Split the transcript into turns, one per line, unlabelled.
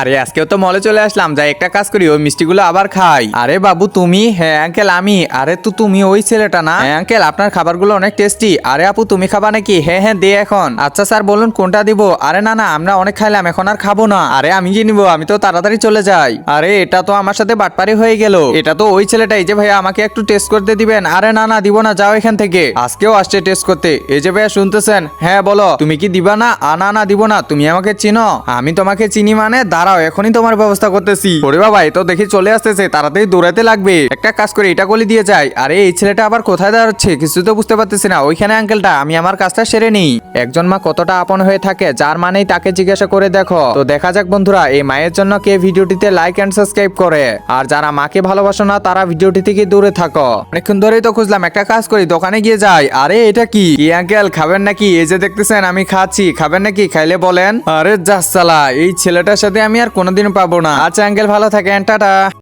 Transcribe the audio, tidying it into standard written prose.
আরে আজকেও তো মলে চলে আসলাম, যাই একটা কাজ করি, ওই মিষ্টিগুলো আবার খাই। আরে বাবু তুমি? হ্যাঁ আঙ্কেল আমি। আরে তো তুমি ওই ছেলেটা না? হ্যাঁ আঙ্কেল, আপনার খাবারগুলো অনেক টেস্টি। আরে আপু তুমি খাবা নাকি? হ্যাঁ হ্যাঁ দে এখন। আচ্ছা স্যার বলুন কোনটা দিব? আরে না না আমরা অনেক খাইলাম, এখন আর খাবো না। আরে আমি কি নিবো? আমি তো তাড়াতাড়ি চলে যাই। আরে এটা তো আমার সাথে বাটপারি হয়ে গেল। এটা তো ওই ছেলেটাই যে ভাইয়া আমাকে একটু টেস্ট করতে দিবেন। আরে না না দিব না, যাও এখান থেকে। আজকেও আসছে টেস্ট করতে। এই যে ভাইয়া শুনতেছেন? হ্যাঁ বলো, তুমি কি দিবা না? না না দিব না। তুমি আমাকে চিনো? আমি তোমাকে চিনি মানে? দাঁড়াও এখনই তোমার ব্যবস্থা করতেছি। ওরে বাবা এ তো দেখি চলে আসতেছে, তাড়াতাড়ি দৌড়াতে লাগবে। একটা কাজ করে এটা গলি দিয়ে যাই। আরে এই ছেলেটা আবার কোথায় দাঁড়াচ্ছে কিছু তো বুঝতে পারতেছি না। ওইখানে আঙ্কেলটা, আমি আমার কাজটা সেরে নিই। একজন মা কতটা আপন হয়ে থাকে, যার মানেই তাকে জিজ্ঞাসা করে দেখো। তো দেখা যাক বন্ধুরা, এই মায়ের জন্য কে ভিডিওটিতে লাইক এন্ড সাবস্ক্রাইব করে। আর যারা মাকে ভালোবাসো না তারা ভিডিওটি থেকে দূরে থাকো। অনেকক্ষণ ধরেই তো খুঁজলাম, একটা কাজ করি দোকানে গিয়ে যাই। আরে এটা কি আঙ্কেল খাবেন নাকি? এই যে দেখতেছেন আমি খাচ্ছি, খাবেন নাকি? খাইলে বলেন। আরে জাসালা, এই ছেলেটার সাথে আমি আর কোনোদিন পাবো না। আচ্ছা আঙ্কেল ভালো থাকেন, টাটা।